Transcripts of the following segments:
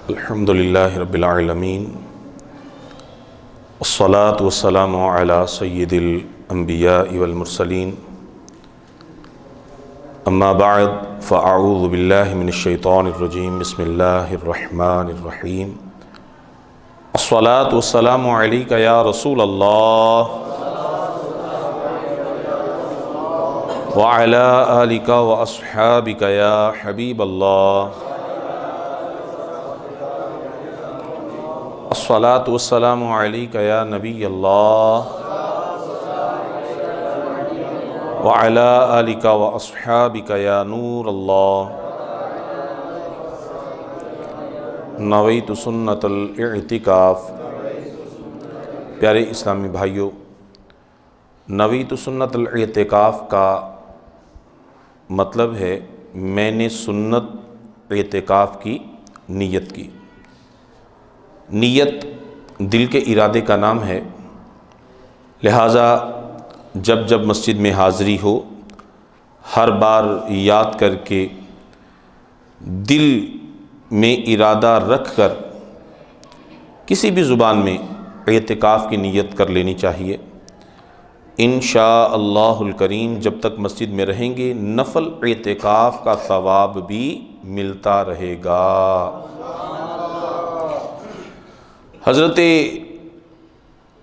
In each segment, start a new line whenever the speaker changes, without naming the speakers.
الحمد للہ رب العالمین والصلاة والسلام علی سید الانبیاء والمرسلین اما بعد فاعوذ باللہ من الشیطان الرجیم بسم اللہ الرحمن الرحیم الصلاة والسلام علیک یا رسول اللہ وعلی آلک واصحابک یا حبیب اللہ الصلاة والسلام علیک یا نبی اللہ وعلی آلک واصحابک یا نور اللہ نویت سنت الاعتکاف۔ پیارے اسلامی بھائیوں، نویت سنت الاعتکاف کا مطلب ہے میں نے سنت اعتکاف کی نیت کی۔ نیت دل کے ارادے کا نام ہے، لہٰذا جب جب مسجد میں حاضری ہو ہر بار یاد کر کے دل میں ارادہ رکھ کر کسی بھی زبان میں اعتکاف کی نیت کر لینی چاہیے۔ انشاء اللہ الکریم جب تک مسجد میں رہیں گے نفل اعتکاف کا ثواب بھی ملتا رہے گا۔ حضرت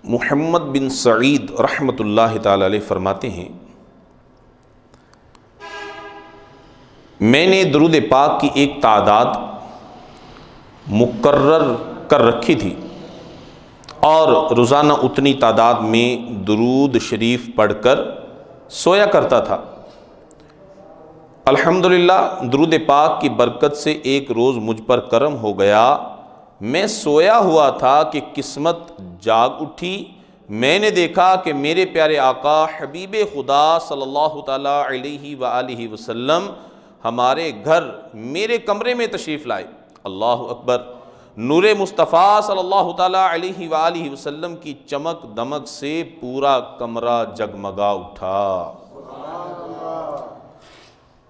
محمد بن سعید رحمۃ اللہ تعالی علیہ فرماتے ہیں، میں نے درود پاک کی ایک تعداد مقرر کر رکھی تھی اور روزانہ اتنی تعداد میں درود شریف پڑھ کر سویا کرتا تھا۔ الحمدللہ درود پاک کی برکت سے ایک روز مجھ پر کرم ہو گیا، میں سویا ہوا تھا کہ قسمت جاگ اٹھی، میں نے دیکھا کہ میرے پیارے آقا حبیب خدا صلی اللہ تعالیٰ علیہ وآلہ وسلم ہمارے گھر میرے کمرے میں تشریف لائے۔ اللہ اکبر! نور مصطفیٰ صلی اللہ تعالیٰ علیہ وآلہ وسلم کی چمک دمک سے پورا کمرہ جگمگا اٹھا۔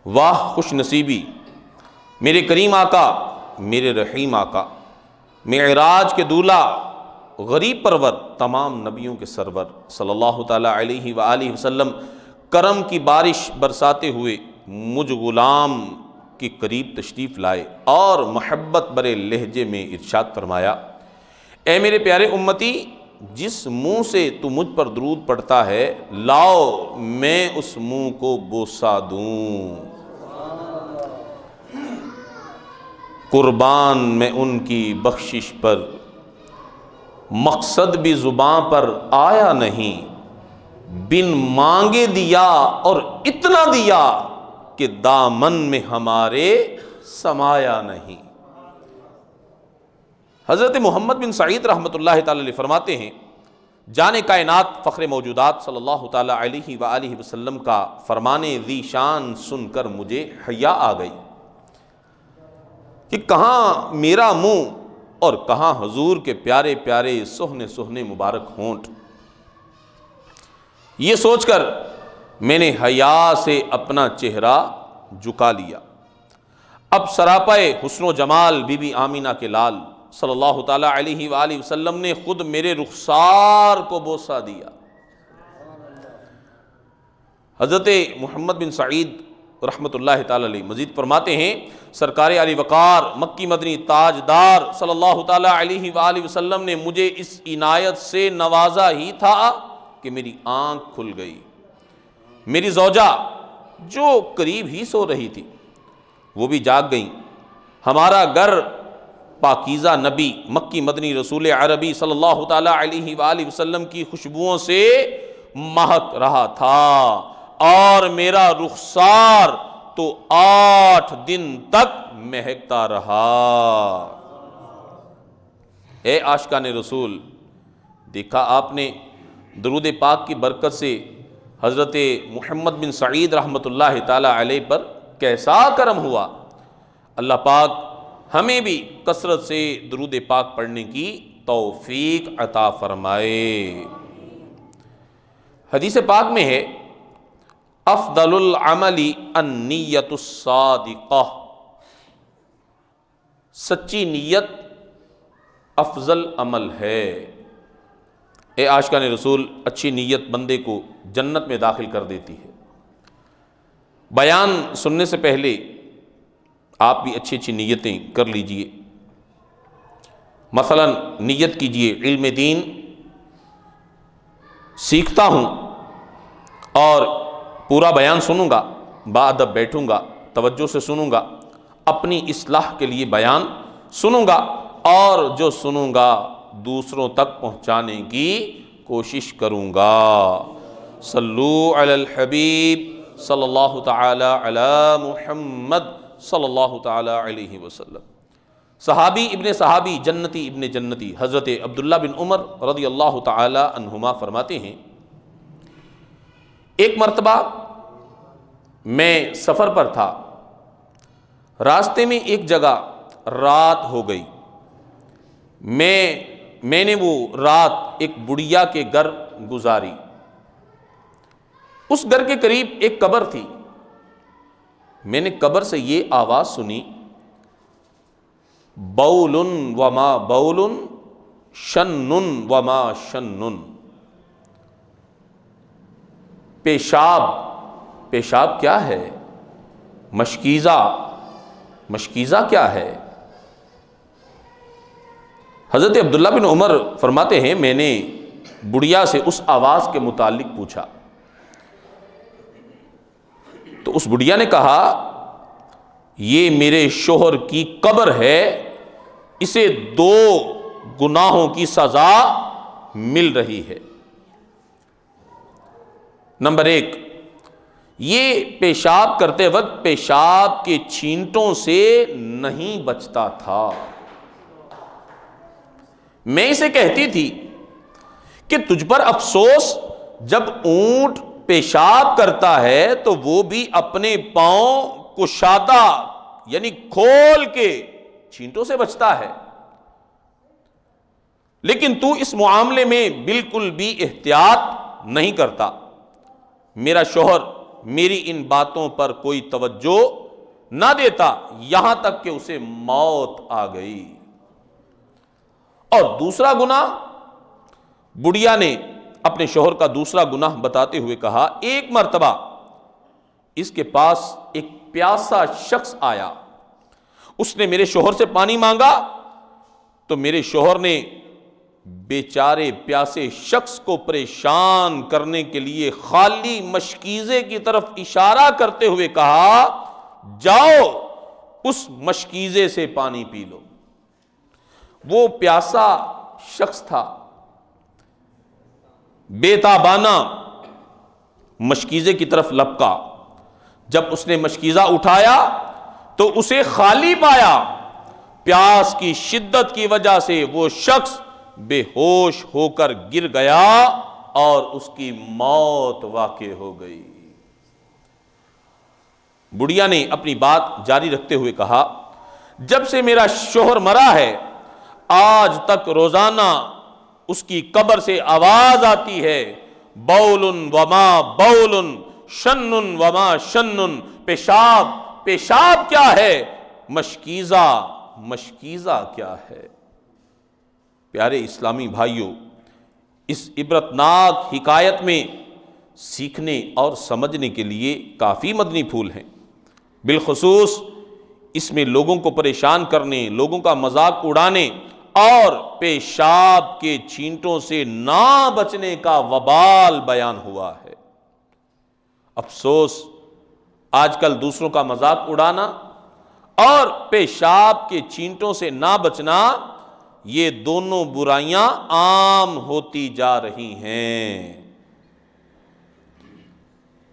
واہ خوش نصیبی! میرے کریم آقا، میرے رحیم آقا، معراج کے دولہ، غریب پرور، تمام نبیوں کے سرور صلی اللہ تعالیٰ علیہ وآلہ وسلم کرم کی بارش برساتے ہوئے مجھ غلام کے قریب تشریف لائے اور محبت برے لہجے میں ارشاد فرمایا، اے میرے پیارے امتی، جس منہ سے تو مجھ پر درود پڑھتا ہے لاؤ میں اس منہ کو بوسہ دوں، قربان میں ان کی بخشش پر، مقصد بھی زباں پر آیا نہیں، بن مانگے دیا اور اتنا دیا کہ دامن میں ہمارے سمایا نہیں۔ حضرت محمد بن سعید رحمۃ اللہ تعالی علیہ فرماتے ہیں، جان کائنات فخر موجودات صلی اللہ تعالی علیہ وآلہ وسلم کا فرمانے ذی شان سن کر مجھے حیا آ گئی کہ کہاں میرا منہ اور کہاں حضور کے پیارے پیارے سہنے سہنے مبارک ہونٹ۔ یہ سوچ کر میں نے حیا سے اپنا چہرہ جھکا لیا۔ اب سراپائے حسن و جمال بی بی آمینہ کے لال صلی اللہ تعالیٰ علیہ وآلہ وسلم نے خود میرے رخسار کو بوسہ دیا۔ حضرت محمد بن سعید رحمۃ اللہ تعالی علیہ مزید فرماتے ہیں، سرکار علی وقار مکی مدنی تاجدار صلی اللہ تعالی علیہ وآلہ وسلم نے مجھے اس عنایت سے نوازا ہی تھا کہ میری آنکھ کھل گئی۔ میری زوجہ جو قریب ہی سو رہی تھی وہ بھی جاگ گئیں۔ ہمارا گھر پاکیزہ نبی مکی مدنی رسول عربی صلی اللہ تعالی علیہ وآلہ وسلم کی خوشبوؤں سے مہک رہا تھا اور میرا رخسار تو 8 دن تک مہکتا رہا۔ اے عاشقان رسول، دیکھا آپ نے درود پاک کی برکت سے حضرت محمد بن سعید رحمۃ اللہ تعالی علیہ پر کیسا کرم ہوا۔ اللہ پاک ہمیں بھی کثرت سے درود پاک پڑھنے کی توفیق عطا فرمائے۔ حدیث پاک میں ہے، افضل العمل النیت الصادقہ، سچی نیت افضل عمل ہے۔ اے عاشقان رسول، اچھی نیت بندے کو جنت میں داخل کر دیتی ہے۔ بیان سننے سے پہلے آپ بھی اچھی اچھی نیتیں کر لیجئے۔ مثلا نیت کیجئے علم دین سیکھتا ہوں اور پورا بیان سنوں گا، باادب بیٹھوں گا، توجہ سے سنوں گا، اپنی اصلاح کے لیے بیان سنوں گا، اور جو سنوں گا دوسروں تک پہنچانے کی کوشش کروں گا۔ صلو علی الحبیب صلی اللہ تعالی علی محمد صلی اللہ تعالی علیہ وسلم۔ صحابی ابن صحابی، جنتی ابن جنتی، حضرت عبداللہ بن عمر رضی اللہ تعالی عنہما فرماتے ہیں، ایک مرتبہ میں سفر پر تھا، راستے میں ایک جگہ رات ہو گئی، میں نے وہ رات ایک بڑھیا کے گھر گزاری۔ اس گھر کے قریب ایک قبر تھی، میں نے قبر سے یہ آواز سنی، بول وما بول شن وما شن۔ پیشاب کیا ہے؟ مشکیزہ کیا ہے؟ حضرت عبداللہ بن عمر فرماتے ہیں، میں نے بڑھیا سے اس آواز کے متعلق پوچھا تو اس بڑھیا نے کہا، یہ میرے شوہر کی قبر ہے، اسے 2 گناہوں کی سزا مل رہی ہے۔ نمبر 1، یہ پیشاب کرتے وقت پیشاب کے چھینٹوں سے نہیں بچتا تھا۔ میں اسے کہتی تھی کہ تجھ پر افسوس، جب اونٹ پیشاب کرتا ہے تو وہ بھی اپنے پاؤں کشادہ یعنی کھول کے چھینٹوں سے بچتا ہے، لیکن تو اس معاملے میں بالکل بھی احتیاط نہیں کرتا۔ میرا شوہر میری ان باتوں پر کوئی توجہ نہ دیتا، یہاں تک کہ اسے موت آ گئی۔ اور دوسرا گناہ، بڑھیا نے اپنے شوہر کا دوسرا گناہ بتاتے ہوئے کہا، ایک مرتبہ اس کے پاس ایک پیاسا شخص آیا، اس نے میرے شوہر سے پانی مانگا تو میرے شوہر نے بیچارے پیاسے شخص کو پریشان کرنے کے لیے خالی مشکیزے کی طرف اشارہ کرتے ہوئے کہا، جاؤ اس مشکیزے سے پانی پی لو۔ وہ پیاسا شخص تھا، بے تابانہ مشکیزے کی طرف لپکا، جب اس نے مشکیزہ اٹھایا تو اسے خالی پایا۔ پیاس کی شدت کی وجہ سے وہ شخص بے ہوش ہو کر گر گیا اور اس کی موت واقع ہو گئی۔ بڑھیا نے اپنی بات جاری رکھتے ہوئے کہا، جب سے میرا شوہر مرا ہے آج تک روزانہ اس کی قبر سے آواز آتی ہے، بول وما بول شن وما شن۔ پیشاب کیا ہے؟ مشکیزہ کیا ہے؟ پیارے اسلامی بھائیوں، اس عبرتناک حکایت میں سیکھنے اور سمجھنے کے لیے کافی مدنی پھول ہیں۔ بالخصوص اس میں لوگوں کو پریشان کرنے، لوگوں کا مذاق اڑانے اور پیشاب کے چھینٹوں سے نہ بچنے کا وبال بیان ہوا ہے۔ افسوس، آج کل دوسروں کا مذاق اڑانا اور پیشاب کے چھینٹوں سے نہ بچنا، یہ دونوں برائیاں عام ہوتی جا رہی ہیں۔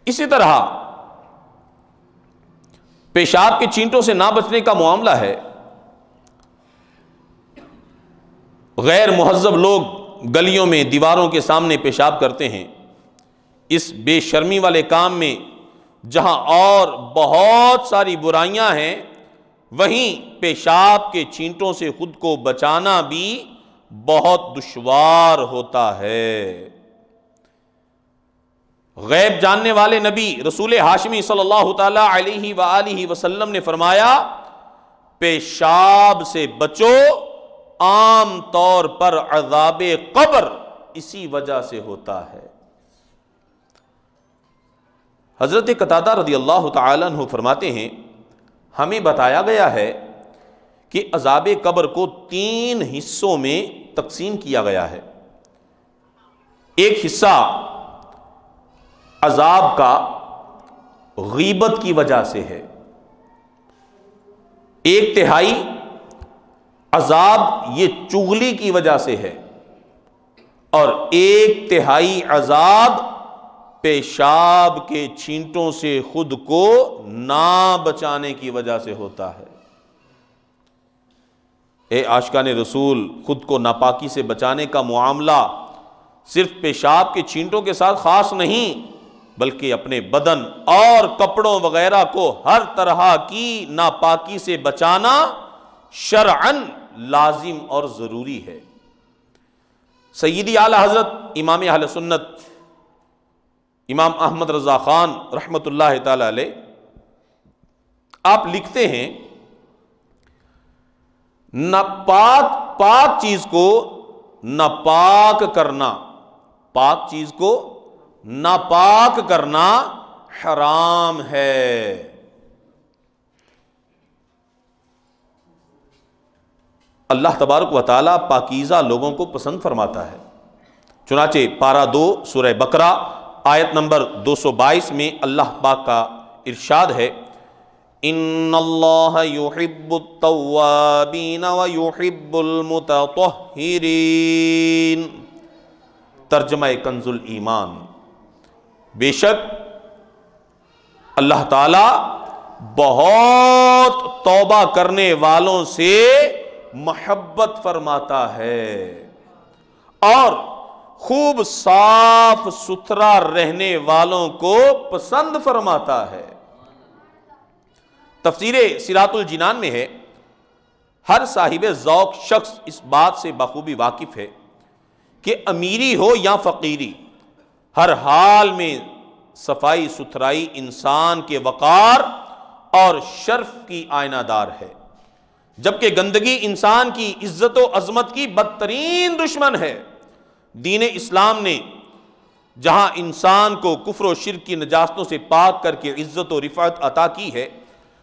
اسی طرح پیشاب کے چھینٹوں سے نہ بچنے کا معاملہ ہے، غیر مہذب لوگ گلیوں میں دیواروں کے سامنے پیشاب کرتے ہیں۔ اس بے شرمی والے کام میں جہاں اور بہت ساری برائیاں ہیں، وہیں پیشاب کے چھینٹوں سے خود کو بچانا بھی بہت دشوار ہوتا ہے۔ غیب جاننے والے نبی رسول ہاشمی صلی اللہ تعالی علیہ وآلہ وسلم نے فرمایا، پیشاب سے بچو عام طور پر عذاب قبر اسی وجہ سے ہوتا ہے۔ حضرت قتادہ رضی اللہ تعالیٰ عنہ فرماتے ہیں ہمیں بتایا گیا ہے کہ عذاب قبر کو 3 حصوں میں تقسیم کیا گیا ہے۔ ایک حصہ عذاب کا غیبت کی وجہ سے ہے، 1/3 عذاب یہ چغلی کی وجہ سے ہے، اور 1/3 عذاب پیشاب کے چھینٹوں سے خود کو نہ بچانے کی وجہ سے ہوتا ہے۔ اے عاشقان رسول، خود کو ناپاکی سے بچانے کا معاملہ صرف پیشاب کے چھینٹوں کے ساتھ خاص نہیں، بلکہ اپنے بدن اور کپڑوں وغیرہ کو ہر طرح کی ناپاکی سے بچانا شرعاً لازم اور ضروری ہے۔ سیدی اعلی حضرت امام اہل سنت امام احمد رضا خان رحمۃ اللہ تعالی علیہ آپ لکھتے ہیں پاک چیز کو ناپاک کرنا، پاک چیز کو ناپاک کرنا حرام ہے۔ اللہ تبارک و تعالیٰ پاکیزہ لوگوں کو پسند فرماتا ہے، چنانچہ پارہ 2 سورہ بقرہ آیت نمبر 222 میں اللہ پاک کا ارشاد ہے، ان اللہ یحب التوابین ویحب المتطہرین۔ ترجمہ کنز الایمان، بے شک اللہ تعالی بہت توبہ کرنے والوں سے محبت فرماتا ہے اور خوب صاف ستھرا رہنے والوں کو پسند فرماتا ہے۔ تفسیر صراط الجنان میں ہے، ہر صاحب ذوق شخص اس بات سے بخوبی واقف ہے کہ امیری ہو یا فقیری، ہر حال میں صفائی ستھرائی انسان کے وقار اور شرف کی آئینہ دار ہے، جبکہ گندگی انسان کی عزت و عظمت کی بدترین دشمن ہے۔ دین اسلام نے جہاں انسان کو کفر و شرک کی نجاستوں سے پاک کر کے عزت و رفعت عطا کی ہے،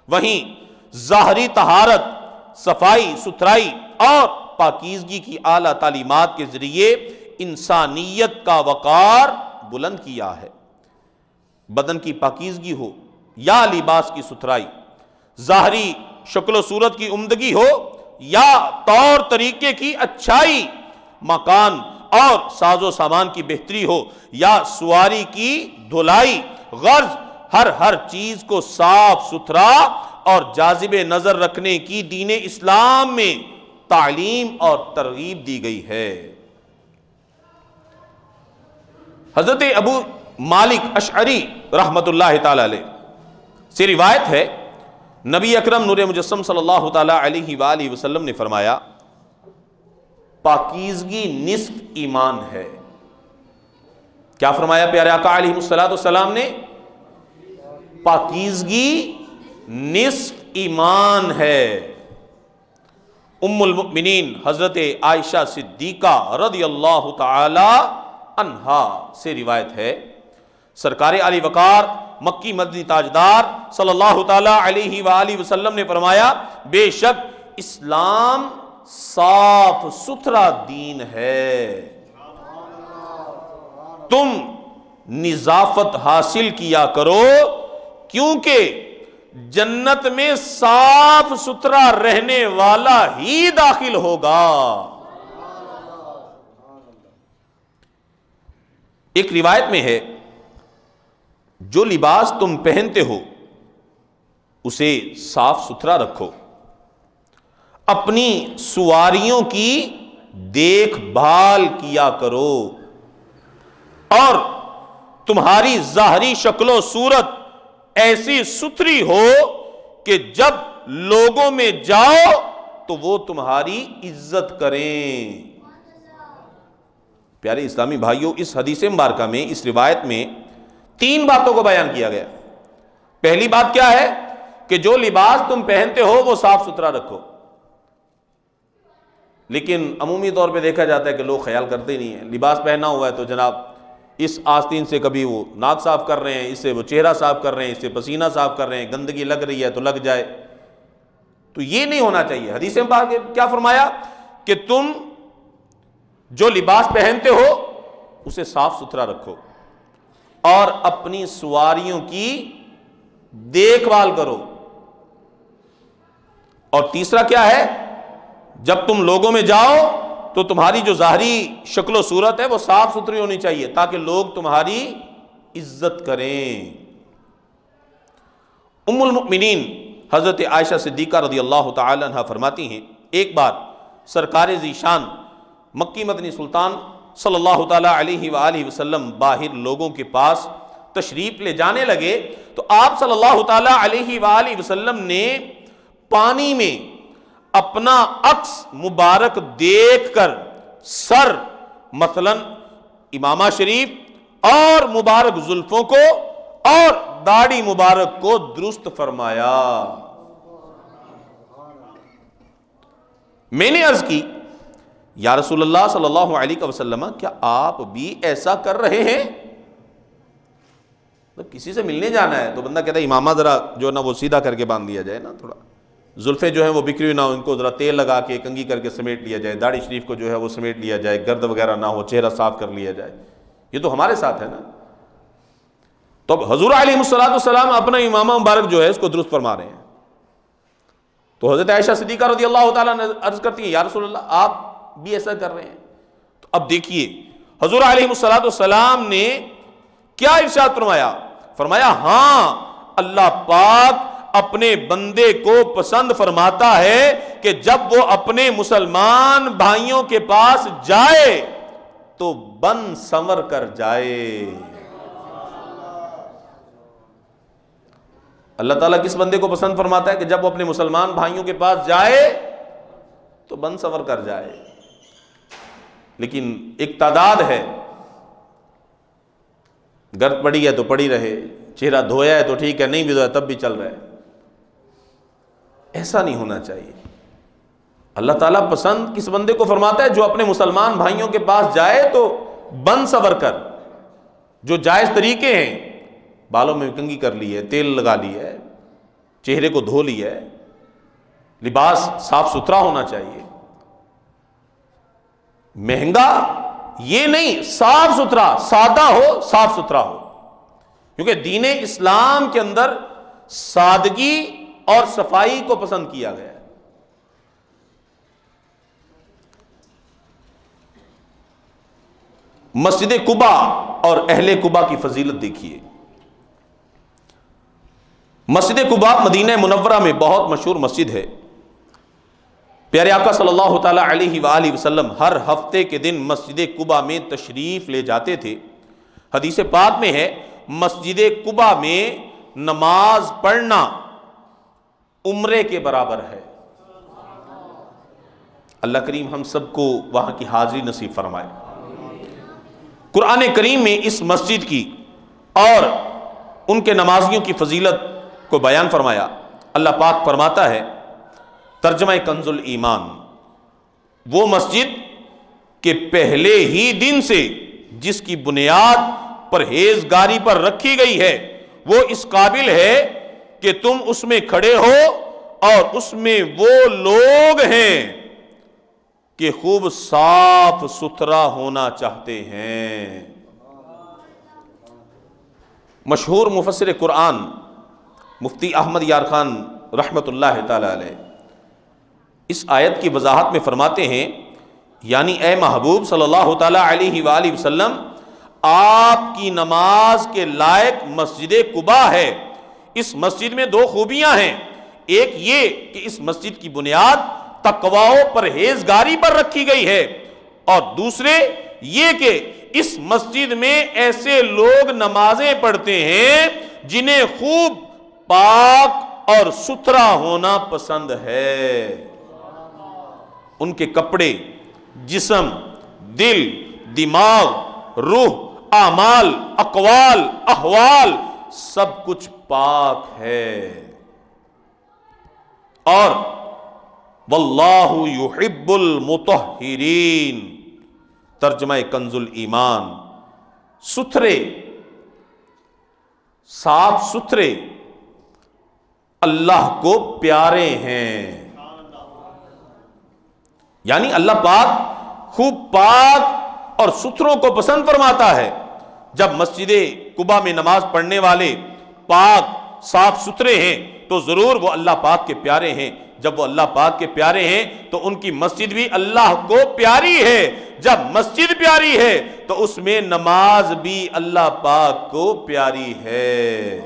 وہیں ظاہری طہارت، صفائی ستھرائی اور پاکیزگی کی اعلیٰ تعلیمات کے ذریعے انسانیت کا وقار بلند کیا ہے۔ بدن کی پاکیزگی ہو یا لباس کی ستھرائی، ظاہری شکل و صورت کی عمدگی ہو یا طور طریقے کی اچھائی، مکان اور ساز و سامان کی بہتری ہو یا سواری کی دھلائی، غرض ہر چیز کو صاف ستھرا اور جاذب نظر رکھنے کی دین اسلام میں تعلیم اور ترغیب دی گئی ہے۔ حضرت ابو مالک اشعری رحمت اللہ تعالی علیہ سے روایت ہے، نبی اکرم نور مجسم صلی اللہ تعالی علیہ وآلہ وسلم نے فرمایا، پاکیزگی نصف ایمان ہے۔ کیا فرمایا پیارے آقا علیہ السلام نے؟ پاکیزگی نصف ایمان ہے۔ ام المؤمنین حضرت عائشہ صدیقہ رضی اللہ تعالی عنہا سے روایت ہے، سرکار علی وقار مکی مدنی تاجدار صلی اللہ تعالی علیہ وآلہ وسلم نے فرمایا، بے شک اسلام صاف ستھرا دین ہے، تم نظافت حاصل کیا کرو کیونکہ جنت میں صاف ستھرا رہنے والا ہی داخل ہوگا۔ ایک روایت میں ہے، جو لباس تم پہنتے ہو اسے صاف ستھرا رکھو، اپنی سواریوں کی دیکھ بھال کیا کرو، اور تمہاری ظاہری شکل و صورت ایسی ستھری ہو کہ جب لوگوں میں جاؤ تو وہ تمہاری عزت کریں۔ پیارے اسلامی بھائیوں، اس حدیث مبارکہ میں، اس روایت میں 3 باتوں کو بیان کیا گیا۔ پہلی بات کیا ہے کہ جو لباس تم پہنتے ہو وہ صاف ستھرا رکھو۔ لیکن عمومی طور پہ دیکھا جاتا ہے کہ لوگ خیال کرتے نہیں ہیں. لباس پہنا ہوا ہے تو جناب اس آستین سے کبھی وہ ناک صاف کر رہے ہیں، اس سے وہ چہرہ صاف کر رہے ہیں، اس سے پسینہ صاف کر رہے ہیں، گندگی لگ رہی ہے تو لگ جائے. تو یہ نہیں ہونا چاہیے. حدیث میں پاک کیا فرمایا کہ تم جو لباس پہنتے ہو اسے صاف ستھرا رکھو اور اپنی سواریوں کی دیکھ بھال کرو. اور تیسرا کیا ہے، جب تم لوگوں میں جاؤ تو تمہاری جو ظاہری شکل و صورت ہے وہ صاف ستھری ہونی چاہیے تاکہ لوگ تمہاری عزت کریں. ام المؤمنین حضرت عائشہ صدیقہ رضی اللہ تعالی عنہ فرماتی ہیں، ایک بار سرکار ذیشان مکی مدنی سلطان صلی اللہ تعالی علیہ وآلہ وسلم باہر لوگوں کے پاس تشریف لے جانے لگے تو آپ صلی اللہ تعالی علیہ وآلہ وسلم نے پانی میں اپنا عکس مبارک دیکھ کر سر مثلا امامہ شریف اور مبارک زلفوں کو اور داڑھی مبارک کو درست فرمایا. میں نے عرض کی یا رسول اللہ صلی اللہ علیہ وسلم کیا آپ بھی ایسا کر رہے ہیں؟ تو کسی سے ملنے جانا ہے تو بندہ کہتا ہے امامہ ذرا جو ہے نا وہ سیدھا کر کے باندھ دیا جائے نا، تھوڑا زلفیں جو ہیں وہ بکھری ہوئی نہ ہو، ان کو ذرا تیل لگا کے کنگھی کر کے سمیٹ لیا جائے، داڑھی شریف کو جو ہے وہ سمیٹ لیا جائے، گرد وغیرہ نہ ہو، چہرہ صاف کر لیا جائے. یہ تو ہمارے ساتھ ہے نا. تو اب حضور علیہ السلام اپنا امامہ مبارک جو ہے اس کو درست فرما رہے ہیں. تو حضرت عائشہ صدیقہ رضی اللہ تعالیٰ نے عرض کرتی ہیں یا رسول اللہ آپ بھی ایسا کر رہے ہیں؟ تو اب دیکھیے حضور علیہ السلام نے کیا ارشاد فرمایا. فرمایا ہاں اللہ پاک اپنے بندے کو پسند فرماتا ہے کہ جب وہ اپنے مسلمان بھائیوں کے پاس جائے تو بن سنور کر جائے. اللہ تعالیٰ کس بندے کو پسند فرماتا ہے کہ جب وہ اپنے مسلمان بھائیوں کے پاس جائے تو بن سنور کر جائے. لیکن ایک تعداد ہے، گرد پڑی ہے تو پڑی رہے، چہرہ دھویا ہے تو ٹھیک ہے، نہیں بھی دھویا تب بھی چل رہا ہے. ایسا نہیں ہونا چاہیے. اللہ تعالیٰ پسند کس بندے کو فرماتا ہے جو اپنے مسلمان بھائیوں کے پاس جائے تو بن سنور کر، جو جائز طریقے ہیں، بالوں میں کنگھی کر لی ہے، تیل لگا لی ہے، چہرے کو دھو لی ہے، لباس صاف ستھرا ہونا چاہیے. مہنگا یہ نہیں، صاف ستھرا، سادہ ہو، صاف ستھرا ہو. کیونکہ دین اسلام کے اندر سادگی اور صفائی کو پسند کیا گیا ہے. مسجد قباء اور اہل قباء کی فضیلت دیکھیے. مسجد قباء مدینہ منورہ میں بہت مشہور مسجد ہے. پیارے آقا صلی اللہ تعالی علیہ وآلہ وسلم ہر ہفتے کے دن مسجد قباء میں تشریف لے جاتے تھے. حدیث پاک میں ہے مسجد قباء میں نماز پڑھنا عمرے کے برابر ہے. اللہ کریم ہم سب کو وہاں کی حاضری نصیب فرمائے. قرآن کریم میں اس مسجد کی اور ان کے نمازیوں کی فضیلت کو بیان فرمایا. اللہ پاک فرماتا ہے ترجمہ کنز الایمان، وہ مسجد کے پہلے ہی دن سے جس کی بنیاد پرہیزگاری پر رکھی گئی ہے وہ اس قابل ہے کہ تم اس میں کھڑے ہو اور اس میں وہ لوگ ہیں کہ خوب صاف ستھرا ہونا چاہتے ہیں. مشہور مفسر قرآن مفتی احمد یار خان رحمت اللہ تعالی علیہ اس آیت کی وضاحت میں فرماتے ہیں یعنی اے محبوب صلی اللہ تعالی علیہ وآلہ وسلم آپ کی نماز کے لائق مسجد قباء ہے. اس مسجد میں دو خوبیاں ہیں، ایک یہ کہ اس مسجد کی بنیاد تقوی و پرہیزگاری پر رکھی گئی ہے، اور دوسرے یہ کہ اس مسجد میں ایسے لوگ نمازیں پڑھتے ہیں جنہیں خوب پاک اور ستھرا ہونا پسند ہے. ان کے کپڑے، جسم، دل، دماغ، روح، اعمال، اقوال، احوال سب کچھ پاک ہے. اور واللہ یحب المطہرین، ترجمہ کنز الایمان، ستھرے صاف ستھرے اللہ کو پیارے ہیں، یعنی اللہ پاک خوب پاک اور ستھروں کو پسند فرماتا ہے۔ جب مسجد قباء میں نماز پڑھنے والے پاک صاف ستھرے ہیں تو ضرور وہ اللہ پاک کے پیارے ہیں۔ جب وہ اللہ پاک کے پیارے ہیں تو ان کی مسجد بھی اللہ کو پیاری ہے۔ جب مسجد پیاری ہے تو اس میں نماز بھی اللہ پاک کو پیاری ہے۔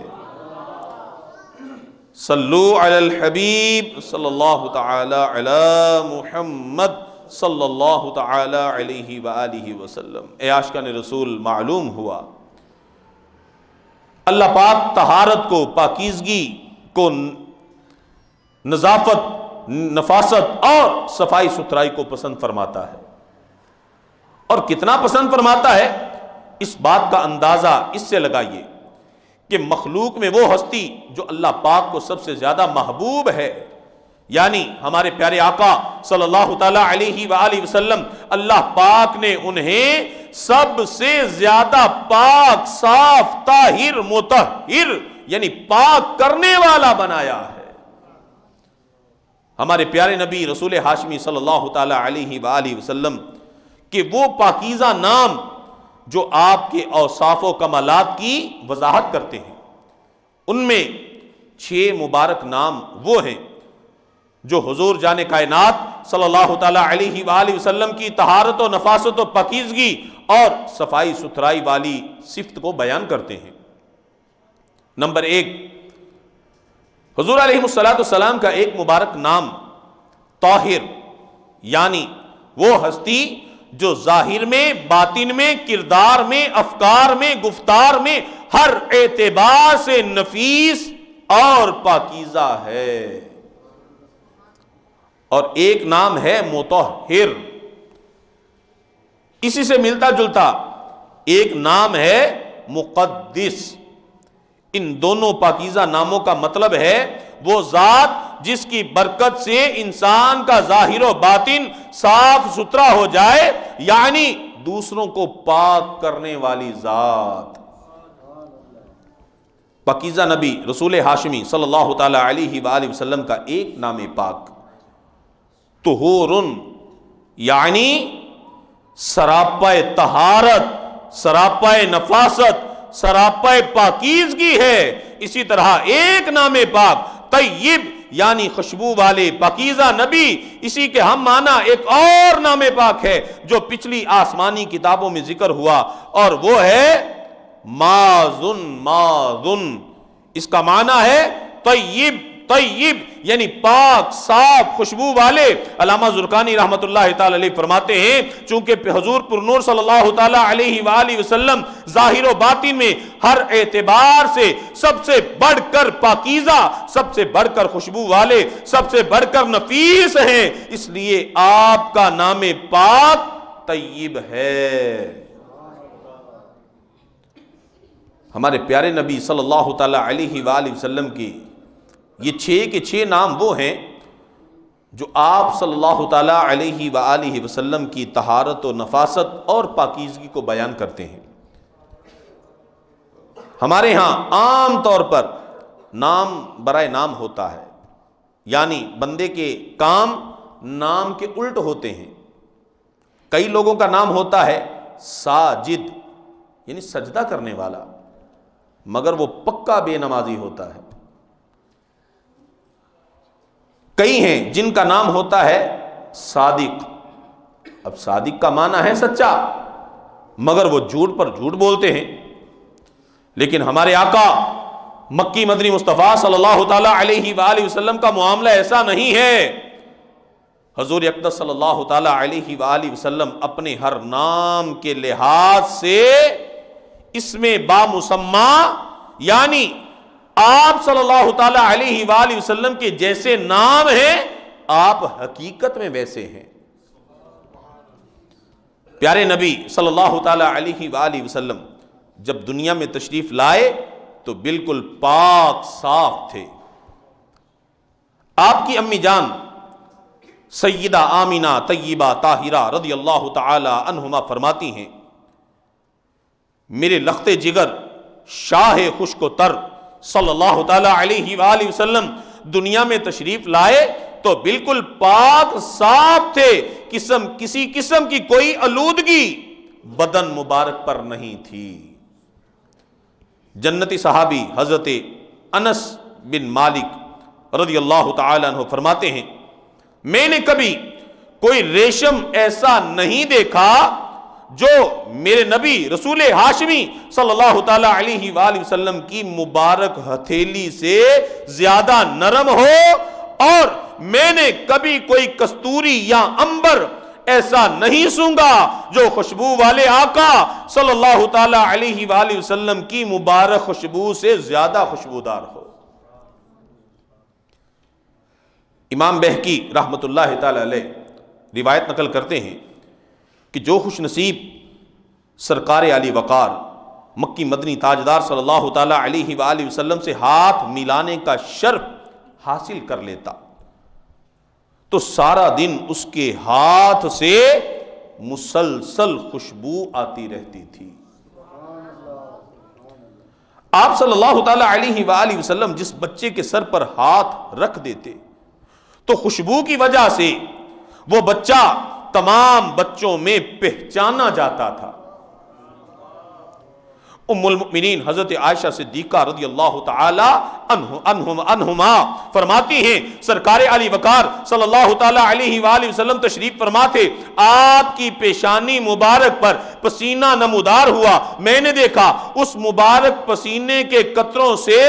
صلو علی الحبیب صلی اللہ تعالی علی محمد صلی اللہ تعالی علیہ وآلہ وسلم۔ اے عاشقان رسول، معلوم ہوا اللہ پاک طہارت کو، پاکیزگی کو، نظافت، نفاست اور صفائی ستھرائی کو پسند فرماتا ہے۔ اور کتنا پسند فرماتا ہے اس بات کا اندازہ اس سے لگائیے کہ مخلوق میں وہ ہستی جو اللہ پاک کو سب سے زیادہ محبوب ہے، یعنی ہمارے پیارے آقا صلی اللہ تعالی علیہ وآلہ وسلم، اللہ پاک نے انہیں سب سے زیادہ پاک، صاف، طاہر، مطہر یعنی پاک کرنے والا بنایا ہے۔ ہمارے پیارے نبی رسول ہاشمی صلی اللہ تعالی علیہ وآلہ وسلم کہ وہ پاکیزہ نام جو آپ کے اوصاف و کمالات کی وضاحت کرتے ہیں، ان میں 6 مبارک نام وہ ہیں جو حضور جان کائنات صلی اللہ تعالی علیہ وآلہ وسلم کی طہارت و نفاست و پاکیزگی اور صفائی ستھرائی والی صفت کو بیان کرتے ہیں۔ نمبر 1، حضور علیہ السلام کا ایک مبارک نام طاہر، یعنی وہ ہستی جو ظاہر میں، باطن میں، کردار میں، افکار میں، گفتار میں ہر اعتبار سے نفیس اور پاکیزہ ہے۔ اور ایک نام ہے مطہر، اسی سے ملتا جلتا ایک نام ہے مقدس۔ ان دونوں پاکیزہ ناموں کا مطلب ہے وہ ذات جس کی برکت سے انسان کا ظاہر و باطن صاف ستھرا ہو جائے، یعنی دوسروں کو پاک کرنے والی ذات۔ پاکیزہ نبی رسول ہاشمی صلی اللہ تعالی علیہ وآلہ وسلم کا ایک نام پاک طہورن، یعنی سراپا طہارت، سراپا نفاست، سراپا پاکیزگی ہے۔ اسی طرح ایک نام پاک طیب، یعنی خوشبو والے پاکیزہ نبی، اسی کے ہم معنی ایک اور نام پاک ہے جو پچھلی آسمانی کتابوں میں ذکر ہوا، اور وہ ہے ماذن۔ اس کا معنی ہے طیب، طیب یعنی پاک، صاف، خوشبو والے۔ علامہ زرقانی رحمت اللہ تعالی علیہ فرماتے ہیں چونکہ حضور پر نور صلی اللہ تعالی علیہ وآلہ وسلم ظاہر و باطن میں ہر اعتبار سے سب سے بڑھ کر پاکیزہ، سب سے بڑھ کر خوشبو والے، سب سے بڑھ کر نفیس ہیں، اس لیے آپ کا نام پاک طیب ہے۔ ہمارے پیارے نبی صلی اللہ تعالی علیہ وآلہ وسلم کی یہ 6 کے 6 نام وہ ہیں جو آپ صلی اللہ تعالی علیہ وآلہ وسلم کی طہارت و نفاست اور پاکیزگی کو بیان کرتے ہیں۔ ہمارے ہاں عام طور پر نام برائے نام ہوتا ہے، یعنی بندے کے کام نام کے الٹ ہوتے ہیں۔ کئی لوگوں کا نام ہوتا ہے ساجد، یعنی سجدہ کرنے والا، مگر وہ پکا بے نمازی ہوتا ہے۔ کئی ہیں جن کا نام ہوتا ہے صادق، اب صادق کا معنی ہے سچا، مگر وہ جھوٹ پر جھوٹ بولتے ہیں۔ لیکن ہمارے آقا مکی مدنی مصطفیٰ صلی اللہ تعالی علیہ وآلہ وسلم کا معاملہ ایسا نہیں ہے۔ حضور اقدس صلی اللہ تعالی علیہ وآلہ وسلم اپنے ہر نام کے لحاظ سے اس میں بامسمہ، یعنی آپ صلی اللہ تعالی علیہ وآلہ وسلم کے جیسے نام ہیں، آپ حقیقت میں ویسے ہیں۔ پیارے نبی صلی اللہ تعالی علیہ وآلہ وسلم جب دنیا میں تشریف لائے تو بالکل پاک صاف تھے۔ آپ کی امی جان سیدہ آمینہ طیبہ طاہرہ رضی اللہ تعالی عنہما فرماتی ہیں میرے لخت جگر شاہ خشک و تر صلی اللہ تعالی علیہ وآلہ وسلم دنیا میں تشریف لائے تو بالکل پاک صاف تھے، کسی قسم کی کوئی آلودگی بدن مبارک پر نہیں تھی۔ جنتی صحابی حضرت انس بن مالک رضی اللہ تعالی عنہ فرماتے ہیں میں نے کبھی کوئی ریشم ایسا نہیں دیکھا جو میرے نبی رسول ہاشمی صلی اللہ تعالی علیہ وآلہ وسلم کی مبارک ہتھیلی سے زیادہ نرم ہو، اور میں نے کبھی کوئی کستوری یا عنبر ایسا نہیں سونگا جو خوشبو والے آقا صلی اللہ تعالی علیہ وآلہ وسلم کی مبارک خوشبو سے زیادہ خوشبودار ہو۔ امام بہقی رحمت اللہ تعالی علیہ روایت نقل کرتے ہیں کہ جو خوش نصیب سرکار علی وقار مکی مدنی تاجدار صلی اللہ تعالی علیہ وآلہ وسلم سے ہاتھ ملانے کا شرف حاصل کر لیتا تو سارا دن اس کے ہاتھ سے مسلسل خوشبو آتی رہتی تھی۔ آپ صلی اللہ تعالی علیہ وآلہ وسلم جس بچے کے سر پر ہاتھ رکھ دیتے تو خوشبو کی وجہ سے وہ بچہ تمام بچوں میں پہچانا جاتا تھا۔ ام المؤمنین حضرت عائشہ صدیقہ رضی اللہ تعالی عنہما فرماتی ہیں سرکار علی وقار صلی اللہ تعالی علیہ وآلہ وسلم تشریف فرما تھے، آپ کی پیشانی مبارک پر پسینہ نمودار ہوا، میں نے دیکھا اس مبارک پسینے کے قطروں سے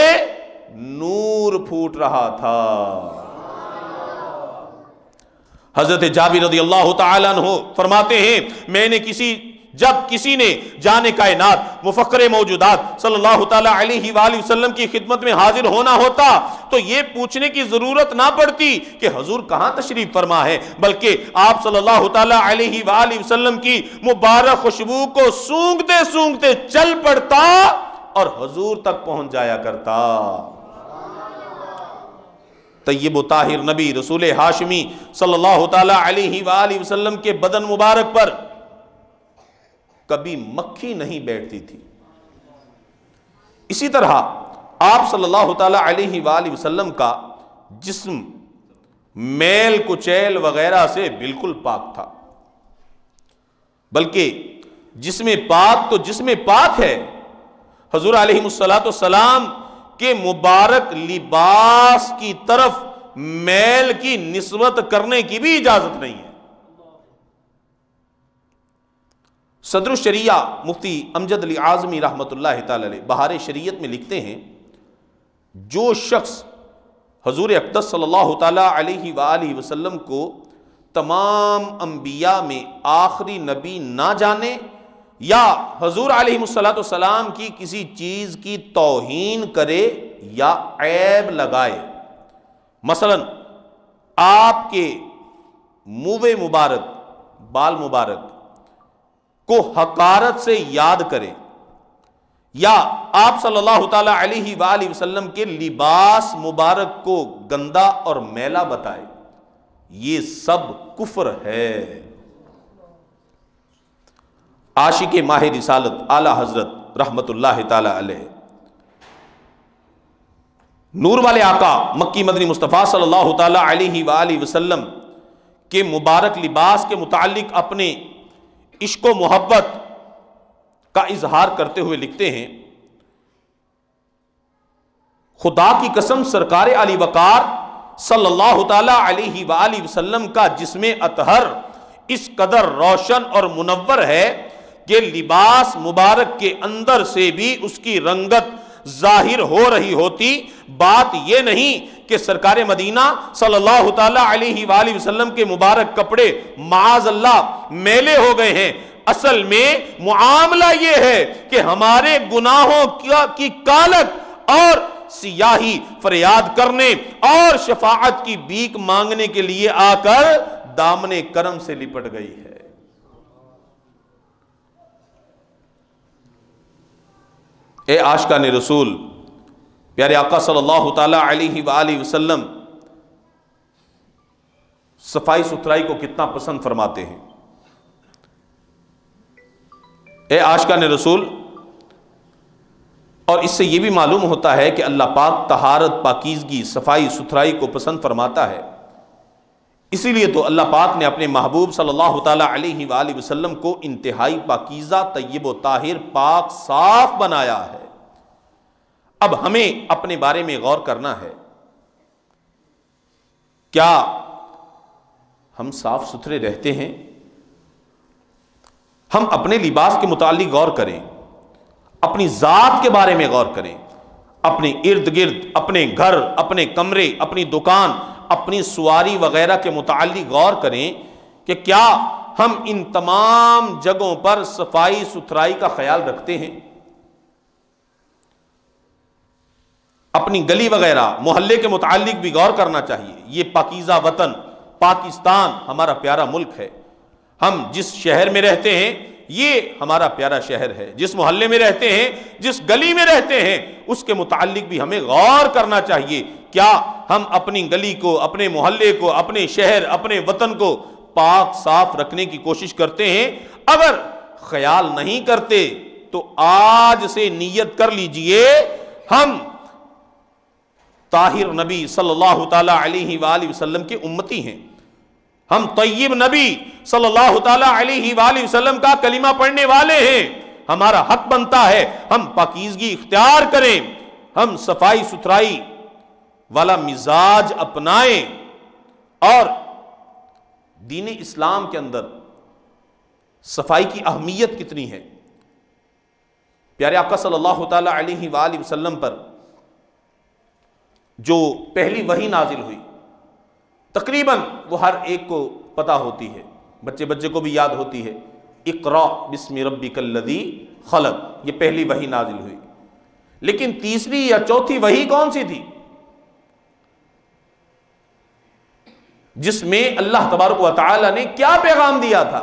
نور پھوٹ رہا تھا۔ حضرت جابر رضی اللہ تعالیٰ عنہ فرماتے ہیں میں نے جب کسی نے جان کائنات مفخر موجودات صلی اللہ تعالیٰ علیہ وآلہ وسلم کی خدمت میں حاضر ہونا ہوتا تو یہ پوچھنے کی ضرورت نہ پڑتی کہ حضور کہاں تشریف فرما ہے، بلکہ آپ صلی اللہ تعالیٰ علیہ وآلہ وسلم کی مبارک خوشبو کو سونگتے سونگتے چل پڑتا اور حضور تک پہنچ جایا کرتا۔ طیب و طاہر نبی رسول ہاشمی صلی اللہ تعالی علیہ وآلہ وسلم کے بدن مبارک پر کبھی مکھی نہیں بیٹھتی تھی۔ اسی طرح آپ صلی اللہ تعالی علیہ وآلہ وسلم کا جسم میل کچیل وغیرہ سے بالکل پاک تھا، بلکہ جسم پاک تو جسم پاک ہے، حضور علیہ السلام کہ مبارک لباس کی طرف میل کی نسبت کرنے کی بھی اجازت نہیں ہے۔ صدر الشریعہ مفتی امجد علی اعظمی رحمت اللہ تعالی علیہ بہار شریعت میں لکھتے ہیں جو شخص حضور اقدس صلی اللہ تعالی علیہ وآلہ وسلم کو تمام انبیاء میں آخری نبی نہ جانے یا حضور علیہ السلام کی کسی چیز کی توہین کرے یا عیب لگائے، مثلا آپ کے منہ مبارک بال مبارک کو حقارت سے یاد کرے یا آپ صلی اللہ تعالی علیہ وآلہ وسلم کے لباس مبارک کو گندا اور میلا بتائے، یہ سب کفر ہے۔ عاشق ماہ رسالت اعلی حضرت رحمت اللہ تعالی علیہ نور والے آقا مکی مدنی مصطفیٰ صلی اللہ تعالی علیہ وآلہ وسلم کے مبارک لباس کے متعلق اپنے عشق و محبت کا اظہار کرتے ہوئے لکھتے ہیں خدا کی قسم سرکار علی وقار صلی اللہ تعالی علیہ وآلہ وسلم کا جسم اطہر اس قدر روشن اور منور ہے کہ لباس مبارک کے اندر سے بھی اس کی رنگت ظاہر ہو رہی ہوتی۔ بات یہ نہیں کہ سرکار مدینہ صلی اللہ تعالی علیہ وآلہ وسلم کے مبارک کپڑے معاذ اللہ میلے ہو گئے ہیں، اصل میں معاملہ یہ ہے کہ ہمارے گناہوں کی کالک اور سیاہی فریاد کرنے اور شفاعت کی بھیک مانگنے کے لیے آ کر دامن کرم سے لپٹ گئی ہے۔ اے عاشقان رسول، پیارے آقا صلی اللہ تعالی علیہ وآلہ وسلم صفائی ستھرائی کو کتنا پسند فرماتے ہیں۔ اے عاشقان رسول، اور اس سے یہ بھی معلوم ہوتا ہے کہ اللہ پاک طہارت، پاکیزگی، صفائی ستھرائی کو پسند فرماتا ہے۔ اسی لیے تو اللہ پاک نے اپنے محبوب صلی اللہ تعالیٰ علیہ وآلہ وسلم کو انتہائی پاکیزہ، طیب و طاہر، پاک، صاف بنایا ہے۔ اب ہمیں اپنے بارے میں غور کرنا ہے، کیا ہم صاف ستھرے رہتے ہیں؟ ہم اپنے لباس کے متعلق غور کریں، اپنی ذات کے بارے میں غور کریں، اپنے ارد گرد، اپنے گھر، اپنے کمرے، اپنی دکان، اپنی سواری وغیرہ کے متعلق غور کریں کہ کیا ہم ان تمام جگہوں پر صفائی ستھرائی کا خیال رکھتے ہیں۔ اپنی گلی وغیرہ، محلے کے متعلق بھی غور کرنا چاہیے۔ یہ پاکیزہ وطن پاکستان ہمارا پیارا ملک ہے۔ ہم جس شہر میں رہتے ہیں یہ ہمارا پیارا شہر ہے، جس محلے میں رہتے ہیں، جس گلی میں رہتے ہیں، اس کے متعلق بھی ہمیں غور کرنا چاہیے۔ کیا ہم اپنی گلی کو، اپنے محلے کو، اپنے شہر، اپنے وطن کو پاک صاف رکھنے کی کوشش کرتے ہیں؟ اگر خیال نہیں کرتے تو آج سے نیت کر لیجئے، ہم طاہر نبی صلی اللہ تعالی علیہ وآلہ وسلم کے امتی ہیں، ہم طیب نبی صلی اللہ تعالی علیہ وآلہ وسلم کا کلمہ پڑھنے والے ہیں۔ ہمارا حق بنتا ہے ہم پاکیزگی اختیار کریں، ہم صفائی ستھرائی والا مزاج اپنائیں۔ اور دین اسلام کے اندر صفائی کی اہمیت کتنی ہے۔ پیارے آقا صلی اللہ تعالی علیہ وآلہ وسلم پر جو پہلی وحی نازل ہوئی، تقریباً وہ ہر ایک کو پتہ ہوتی ہے، بچے کو بھی یاد ہوتی ہے، اقرأ بسم ربک الذی خلق، یہ پہلی وحی نازل ہوئی۔ لیکن تیسری یا چوتھی وحی کون سی تھی جس میں اللہ تبارک و تعالی نے کیا پیغام دیا تھا؟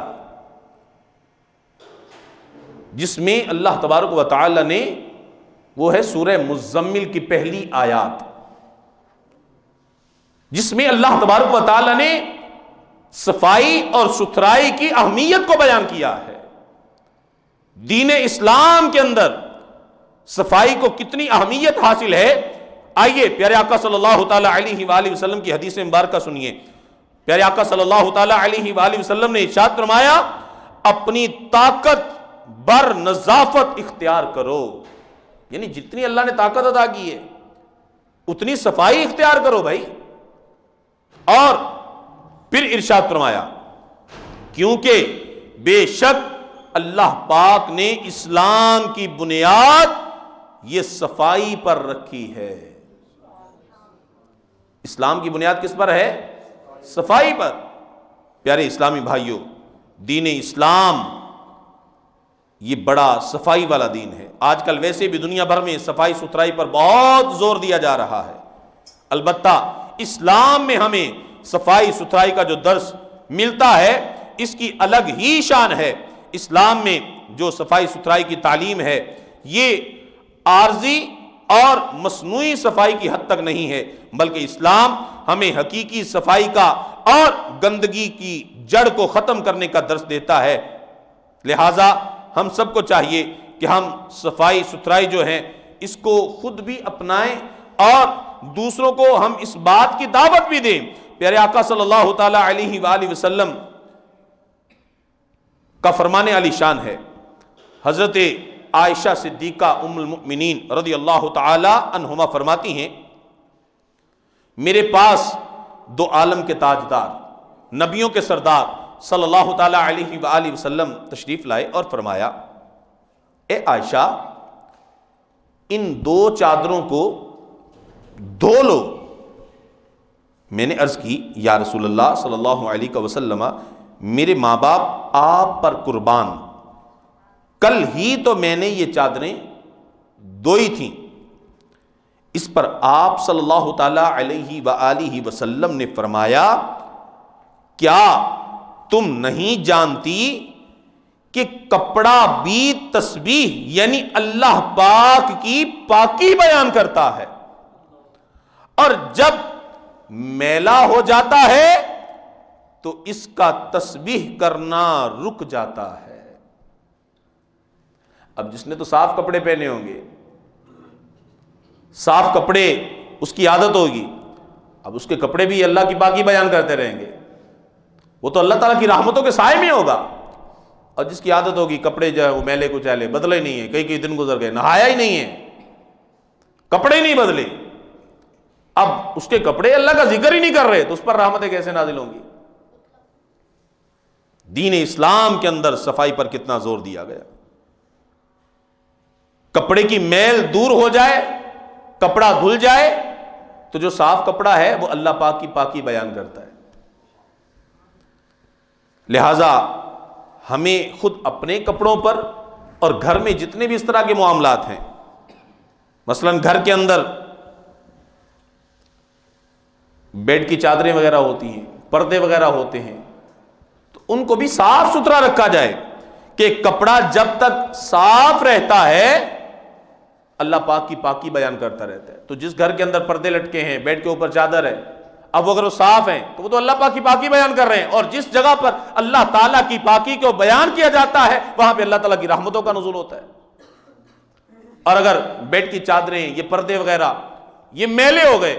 جس میں اللہ تبارک و تعالی نے، وہ ہے سورہ مزمل کی پہلی آیات، جس میں اللہ تبارک و تعالی نے صفائی اور ستھرائی کی اہمیت کو بیان کیا ہے۔ دین اسلام کے اندر صفائی کو کتنی اہمیت حاصل ہے، آئیے پیارے آقا صلی اللہ تعالی علیہ وآلہ وسلم کی حدیث مبارکہ سنیے۔ پیارے آقا صلی اللہ تعالی علیہ وآلہ وسلم نے ارشاد فرمایا، اپنی طاقت بر نظافت اختیار کرو، یعنی جتنی اللہ نے طاقت عطا کی ہے اتنی صفائی اختیار کرو بھائی۔ اور پھر ارشاد فرمایا، کیونکہ بے شک اللہ پاک نے اسلام کی بنیاد یہ صفائی پر رکھی ہے۔ اسلام کی بنیاد کس پر ہے؟ صفائی پر۔ پیارے اسلامی بھائیوں، دین اسلام یہ بڑا صفائی والا دین ہے۔ آج کل ویسے بھی دنیا بھر میں صفائی ستھرائی پر بہت زور دیا جا رہا ہے، البتہ اسلام میں ہمیں صفائی ستھرائی کا جو درس ملتا ہے اس کی الگ ہی شان ہے۔ اسلام میں جو صفائی ستھرائی کی تعلیم ہے یہ عارضی اور مصنوعی صفائی کی حد تک نہیں ہے، بلکہ اسلام ہمیں حقیقی صفائی کا اور گندگی کی جڑ کو ختم کرنے کا درس دیتا ہے۔ لہٰذا ہم سب کو چاہیے کہ ہم صفائی ستھرائی جو ہے اس کو خود بھی اپنائیں اور دوسروں کو ہم اس بات کی دعوت بھی دیں۔ پیارے آقا صلی اللہ تعالی علیہ وآلہ وسلم کا فرمان علی شان ہے، حضرت عائشہ صدیقہ ام المؤمنین رضی اللہ تعالی عنہما فرماتی ہیں، میرے پاس دو عالم کے تاجدار، نبیوں کے سردار صلی اللہ تعالی علیہ وآلہ وسلم تشریف لائے اور فرمایا، اے عائشہ ان دو چادروں کو دھو لو۔ میں نے عرض کی، یا رسول اللہ صلی اللہ علیہ وسلم، میرے ماں باپ آپ پر قربان، کل ہی تو میں نے یہ چادریں دھوئی تھیں۔ اس پر آپ صلی اللہ تعالی علیہ وآلہ وسلم نے فرمایا، کیا تم نہیں جانتی کہ کپڑا بھی تسبیح یعنی اللہ پاک کی پاکی بیان کرتا ہے، اور جب میلا ہو جاتا ہے تو اس کا تسبیح کرنا رک جاتا ہے۔ اب جس نے تو صاف کپڑے پہنے ہوں گے، صاف کپڑے اس کی عادت ہوگی، اب اس کے کپڑے بھی اللہ کی پاکی بیان کرتے رہیں گے، وہ تو اللہ تعالیٰ کی رحمتوں کے سائے میں ہوگا۔ اور جس کی عادت ہوگی کپڑے جو ہے وہ میلے کچیلے، بدلے نہیں ہیں، کئی دن گزر گئے، نہایا ہی نہیں ہے، کپڑے ہی نہیں بدلے، اب اس کے کپڑے اللہ کا ذکر ہی نہیں کر رہے، تو اس پر رحمتیں کیسے نازل ہوں گی؟ دین اسلام کے اندر صفائی پر کتنا زور دیا گیا۔ کپڑے کی میل دور ہو جائے، کپڑا دھل جائے، تو جو صاف کپڑا ہے وہ اللہ پاک کی پاکی بیان کرتا ہے۔ لہذا ہمیں خود اپنے کپڑوں پر اور گھر میں جتنے بھی اس طرح کے معاملات ہیں، مثلا گھر کے اندر بیڈ کی چادریں وغیرہ ہوتی ہیں، پردے وغیرہ ہوتے ہیں، تو ان کو بھی صاف ستھرا رکھا جائے کہ کپڑا جب تک صاف رہتا ہے اللہ پاک کی پاکی بیان کرتا رہتا ہے۔ تو جس گھر کے اندر پردے لٹکے ہیں، بیڈ کے اوپر چادر ہے، اب اگر وہ صاف ہیں تو وہ تو اللہ پاک کی پاکی بیان کر رہے ہیں، اور جس جگہ پر اللہ تعالیٰ کی پاکی کو بیان کیا جاتا ہے وہاں پہ اللہ تعالیٰ کی رحمتوں کا نزول ہوتا ہے۔ اور اگر بیڈ کی چادریں، یہ پردے وغیرہ یہ میلے ہو گئے،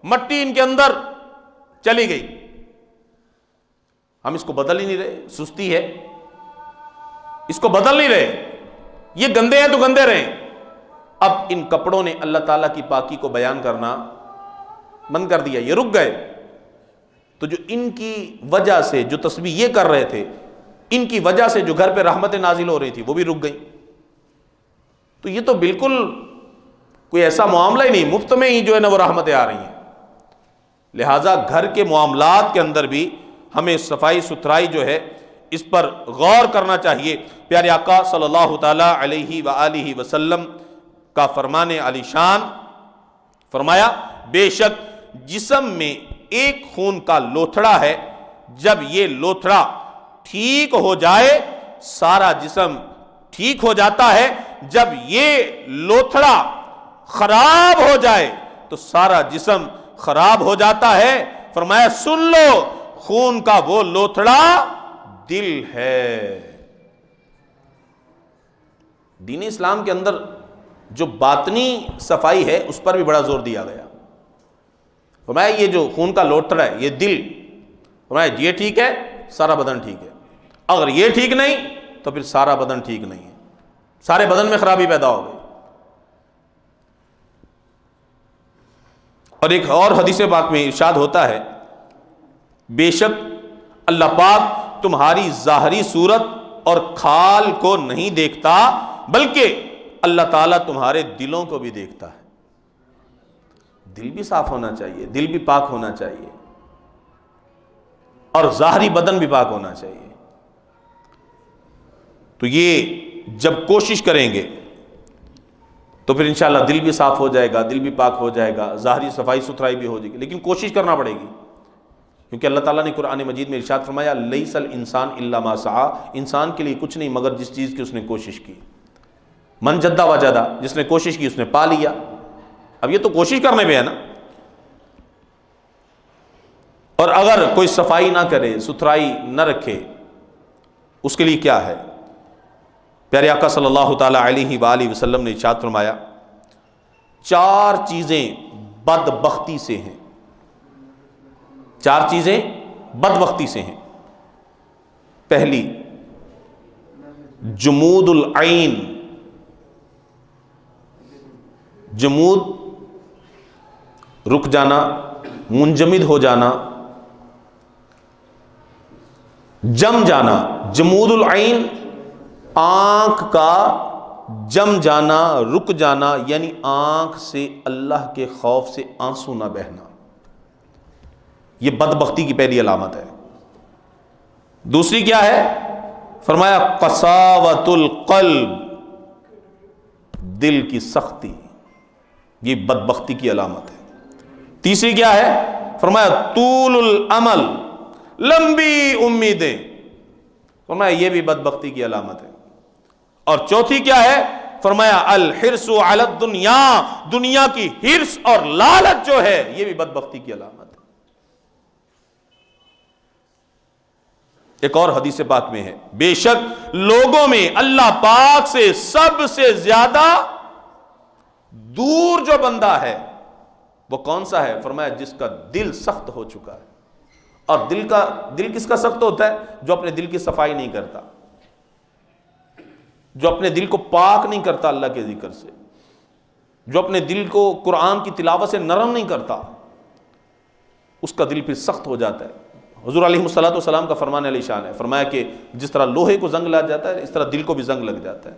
مٹی ان کے اندر چلی گئی، ہم اس کو بدل ہی نہیں رہے، سستی ہے، اس کو بدل نہیں رہے، یہ گندے ہیں تو گندے رہیں، اب ان کپڑوں نے اللہ تعالیٰ کی پاکی کو بیان کرنا بند کر دیا، یہ رک گئے، تو جو ان کی وجہ سے جو تسبیح یہ کر رہے تھے، ان کی وجہ سے جو گھر پہ رحمتیں نازل ہو رہی تھی وہ بھی رک گئیں۔ تو یہ تو بالکل کوئی ایسا معاملہ ہی نہیں، مفت میں ہی جو ہے نا وہ رحمتیں آ رہی ہیں۔ لہٰذا گھر کے معاملات کے اندر بھی ہمیں صفائی ستھرائی جو ہے اس پر غور کرنا چاہیے۔ پیارے آقا صلی اللہ تعالی علیہ وآلہ وسلم کا فرمان علی شان فرمایا، بے شک جسم میں ایک خون کا لوتھڑا ہے، جب یہ لوتھڑا ٹھیک ہو جائے سارا جسم ٹھیک ہو جاتا ہے، جب یہ لوتھڑا خراب ہو جائے تو سارا جسم خراب ہو جاتا ہے۔ فرمایا سن لو، خون کا وہ لوتھڑا دل ہے۔ دین اسلام کے اندر جو باطنی صفائی ہے اس پر بھی بڑا زور دیا گیا۔ فرمایا یہ جو خون کا لوتھڑا ہے یہ دل، فرمایا یہ ٹھیک ہے سارا بدن ٹھیک ہے، اگر یہ ٹھیک نہیں تو پھر سارا بدن ٹھیک نہیں ہے، سارے بدن میں خرابی پیدا ہو گئی۔ اور ایک اور حدیث پاک میں ارشاد ہوتا ہے، بے شک اللہ پاک تمہاری ظاہری صورت اور کھال کو نہیں دیکھتا، بلکہ اللہ تعالیٰ تمہارے دلوں کو بھی دیکھتا ہے۔ دل بھی صاف ہونا چاہیے، دل بھی پاک ہونا چاہیے، اور ظاہری بدن بھی پاک ہونا چاہیے۔ تو یہ جب کوشش کریں گے تو پھر انشاءاللہ دل بھی صاف ہو جائے گا، دل بھی پاک ہو جائے گا، ظاہری صفائی ستھرائی بھی ہو جائے گی، لیکن کوشش کرنا پڑے گی، کیونکہ اللہ تعالیٰ نے قرآن مجید میں ارشاد فرمایا لیس الانسان الا ما سعی، انسان کے لیے کچھ نہیں مگر جس چیز کی اس نے کوشش کی۔ من جدہ وجدہ، جس نے کوشش کی اس نے پا لیا۔ اب یہ تو کوشش کرنے پہ ہے نا۔ اور اگر کوئی صفائی نہ کرے، ستھرائی نہ رکھے، اس کے لیے کیا ہے؟ پیارے آقا صلی اللہ تعالی علیہ وآلہ وسلم نے ارشاد فرمایا 4 چیزیں بدبختی سے ہیں، 4 چیزیں بدبختی سے ہیں۔ پہلی جمود العین، جمود رک جانا، منجمد ہو جانا، جم جانا۔ جمود العین آنکھ کا جم جانا، رک جانا، یعنی آنکھ سے اللہ کے خوف سے آنسو نہ بہنا، یہ بدبختی کی پہلی علامت ہے۔ دوسری کیا ہے؟ فرمایا قساوۃ القلب، دل کی سختی، یہ بدبختی کی علامت ہے۔ تیسری کیا ہے؟ فرمایا طول الامل، لمبی امیدیں، فرمایا یہ بھی بدبختی کی علامت ہے۔ اور چوتھی کیا ہے؟ فرمایا الحرص علی الدنیا، دنیا کی حرص اور لالچ جو ہے یہ بھی بدبختی کی علامت ہے۔ ایک اور حدیث پاک میں ہے، بے شک لوگوں میں اللہ پاک سے سب سے زیادہ دور جو بندہ ہے وہ کون سا ہے؟ فرمایا جس کا دل سخت ہو چکا ہے۔ اور دل کس کا سخت ہوتا ہے؟ جو اپنے دل کی صفائی نہیں کرتا، جو اپنے دل کو پاک نہیں کرتا اللہ کے ذکر سے، جو اپنے دل کو قرآن کی تلاوت سے نرم نہیں کرتا، اس کا دل پھر سخت ہو جاتا ہے۔ حضور علیہ الصلوۃ والسلام کا فرمان علی شان ہے، فرمایا کہ جس طرح لوہے کو زنگ لگ جاتا ہے اس طرح دل کو بھی زنگ لگ جاتا ہے۔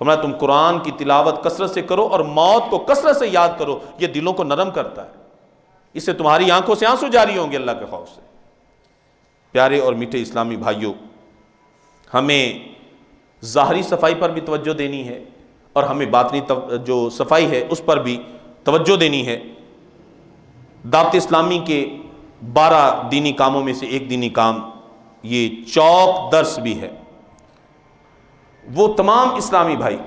فرمایا تم قرآن کی تلاوت کثرت سے کرو اور موت کو کثرت سے یاد کرو، یہ دلوں کو نرم کرتا ہے، اس سے تمہاری آنکھوں سے آنسو جاری ہوں گے اللہ کے خوف سے۔ پیارے اور میٹھے اسلامی بھائیوں، ہمیں ظاہری صفائی پر بھی توجہ دینی ہے اور ہمیں باطنی جو صفائی ہے اس پر بھی توجہ دینی ہے۔ دعوت اسلامی کے 12 دینی کاموں میں سے ایک دینی کام یہ چوک درس بھی ہے۔ وہ تمام اسلامی بھائی،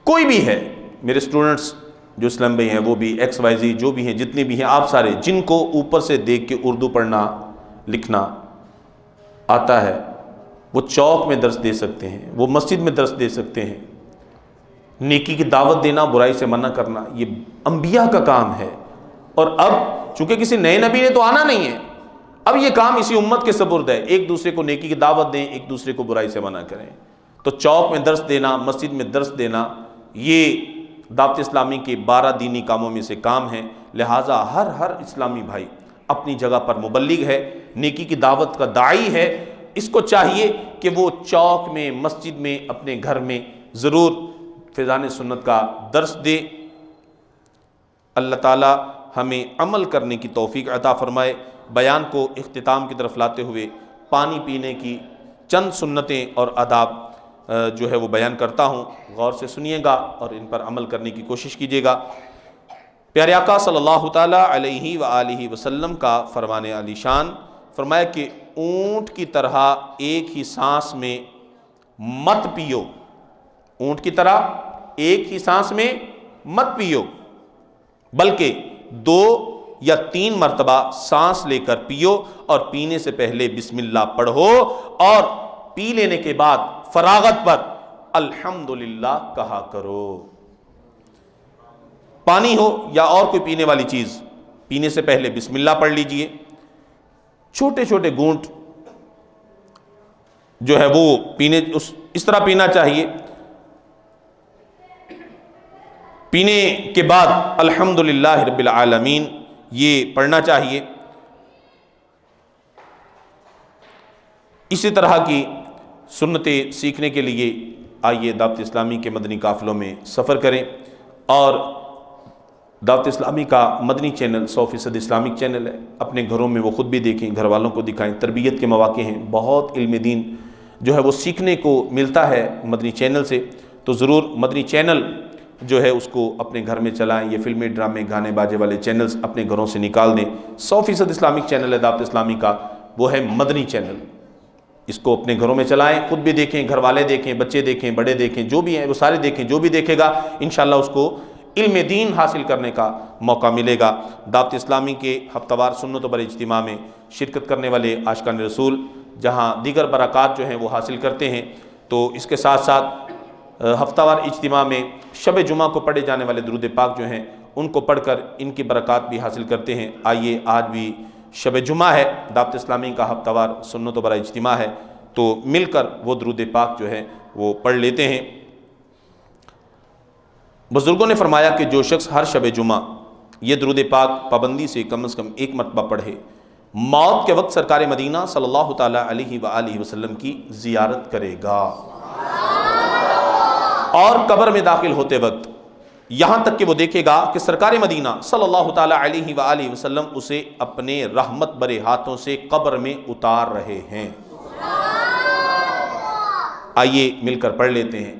کوئی بھی ہے، میرے سٹوڈنٹس جو اسلام بھائی ہیں وہ بھی XYZ جو بھی ہیں، جتنے بھی ہیں آپ سارے، جن کو اوپر سے دیکھ کے اردو پڑھنا لکھنا آتا ہے، وہ چوک میں درس دے سکتے ہیں، وہ مسجد میں درس دے سکتے ہیں۔ نیکی کی دعوت دینا، برائی سے منع کرنا، یہ انبیاء کا کام ہے۔ اور اب چونکہ کسی نئے نبی نے تو آنا نہیں ہے، اب یہ کام اسی امت کے سپرد ہے، ایک دوسرے کو نیکی کی دعوت دیں، ایک دوسرے کو برائی سے منع کریں۔ تو چوک میں درس دینا، مسجد میں درس دینا، یہ دعوت اسلامی کے 12 دینی کاموں میں سے کام ہیں۔ لہٰذا ہر اسلامی بھائی اپنی جگہ پر مبلغ ہے، نیکی کی دعوت کا داعی ہے، اس کو چاہیے کہ وہ چوک میں، مسجد میں، اپنے گھر میں ضرور فیضان سنت کا درس دے۔ اللہ تعالی ہمیں عمل کرنے کی توفیق عطا فرمائے۔ بیان کو اختتام کی طرف لاتے ہوئے پانی پینے کی چند سنتیں اور آداب جو ہے وہ بیان کرتا ہوں، غور سے سنیے گا اور ان پر عمل کرنے کی کوشش کیجیے گا۔ پیارے آقا صلی اللہ تعالیٰ علیہ وآلہ وسلم کا فرمان علی شان، فرمایا کہ اونٹ کی طرح ایک ہی سانس میں مت پیو، اونٹ کی طرح ایک ہی سانس میں مت پیو، بلکہ 2 یا 3 مرتبہ سانس لے کر پیو، اور پینے سے پہلے بسم اللہ پڑھو، اور پی لینے کے بعد فراغت پر الحمدللہ کہا کرو۔ پانی ہو یا اور کوئی پینے والی چیز، پینے سے پہلے بسم اللہ پڑھ لیجئے، چھوٹے چھوٹے گھونٹ جو ہے وہ پینے اس طرح پینا چاہیے۔ پینے کے بعد الحمدللہ رب العالمین یہ پڑھنا چاہیے۔ اسی طرح کی سنتیں سیکھنے کے لیے آئیے دعوت اسلامی کے مدنی قافلوں میں سفر کریں، اور دعوت اسلامی کا مدنی چینل 100% اسلامک چینل ہے، اپنے گھروں میں وہ خود بھی دیکھیں، گھر والوں کو دکھائیں، تربیت کے مواقع ہیں، بہت علم دین جو ہے وہ سیکھنے کو ملتا ہے مدنی چینل سے، تو ضرور مدنی چینل جو ہے اس کو اپنے گھر میں چلائیں۔ یہ فلمیں، ڈرامے، گانے باجے والے چینلز اپنے گھروں سے نکال دیں۔ 100% اسلامک چینل ہے دعوت اسلامی کا، وہ ہے مدنی چینل، اس کو اپنے گھروں میں چلائیں، خود بھی دیکھیں، گھر والے دیکھیں، بچے دیکھیں، بڑے دیکھیں، جو بھی ہیں وہ سارے دیکھیں، جو بھی دیکھے گا انشاءاللہ اس کو علم دین حاصل کرنے کا موقع ملے گا۔ دعوت اسلامی کے ہفتہ وار سنت و بر اجتماع میں شرکت کرنے والے عاشقان رسول جہاں دیگر برکات جو ہیں وہ حاصل کرتے ہیں، تو اس کے ساتھ ساتھ ہفتہ وار اجتماع میں شب جمعہ کو پڑھے جانے والے درود پاک جو ہیں ان کو پڑھ کر ان کی برکات بھی حاصل کرتے ہیں۔ آئیے، آج بھی شب جمعہ ہے، دعوت اسلامی کا ہفتہ وار سنت و بر اجتماع ہے، تو مل کر وہ درود پاک جو ہے وہ پڑھ لیتے ہیں۔ بزرگوں نے فرمایا کہ جو شخص ہر شب جمعہ یہ درود پاک پابندی سے کم از کم 1 مرتبہ پڑھے، موت کے وقت سرکار مدینہ صلی اللہ تعالیٰ علیہ وآلہ وسلم کی زیارت کرے گا، اور قبر میں داخل ہوتے وقت یہاں تک کہ وہ دیکھے گا کہ سرکار مدینہ صلی اللہ تعالیٰ علیہ وآلہ وسلم اسے اپنے رحمت برے ہاتھوں سے قبر میں اتار رہے ہیں۔ آئیے مل کر پڑھ لیتے ہیں۔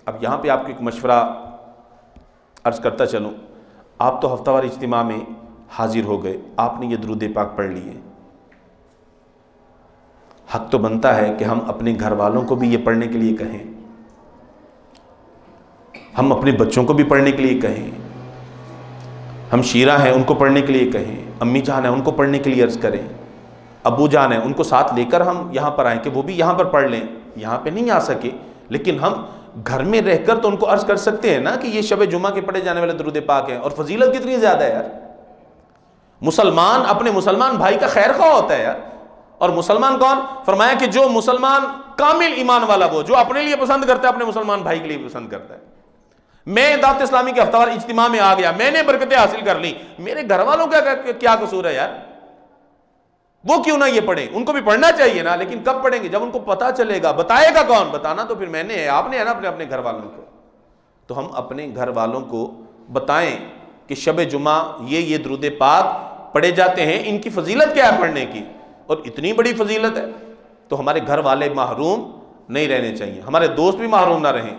اب یہاں پہ آپ کو ایک مشورہ عرض کرتا چلوں، آپ تو ہفتہ وار اجتماع میں حاضر ہو گئے، آپ نے یہ درود پاک پڑھ لیے، حق تو بنتا ہے کہ ہم اپنے گھر والوں کو بھی یہ پڑھنے کے لیے کہیں، ہم اپنے بچوں کو بھی پڑھنے کے لیے کہیں، ہم شیرہ ہیں ان کو پڑھنے کے لیے کہیں، امی جان ہیں ان کو پڑھنے کے لیے عرض کریں، ابو جان ہیں ان کو ساتھ لے کر ہم یہاں پر آئیں کہ وہ بھی یہاں پر پڑھ لیں. یہاں پہ نہیں آ سکے لیکن ہم گھر میں رہ کر تو ان کو عرض کر سکتے ہیں نا کہ یہ شب جمعہ کے پڑھے جانے والے درود پاک ہیں, اور فضیلت کتنی زیادہ ہے یار. مسلمان اپنے مسلمان بھائی کا خیر خواہ ہوتا ہے یار. اور مسلمان کون؟ فرمایا کہ جو مسلمان کامل ایمان والا, وہ جو اپنے لیے پسند کرتا ہے اپنے مسلمان بھائی کے لیے پسند کرتا ہے. میں دعوت اسلامی کے ہفتہ وار اجتماع میں آ گیا, میں نے برکتیں حاصل کر لی, میرے گھر والوں کا کیا قصور ہے یار؟ وہ کیوں نہ یہ پڑھیں؟ ان کو بھی پڑھنا چاہیے نا, لیکن کب پڑھیں گے؟ جب ان کو پتا چلے گا. بتائے گا کون؟ بتانا تو پھر میں نے, آپ نے ہے نا اپنے گھر والوں کو. تو ہم اپنے گھر والوں کو بتائیں کہ شب جمعہ یہ درود پاک پڑھے جاتے ہیں, ان کی فضیلت کیا ہے پڑھنے کی, اور اتنی بڑی فضیلت ہے. تو ہمارے گھر والے محروم نہیں رہنے چاہیے, ہمارے دوست بھی محروم نہ رہیں,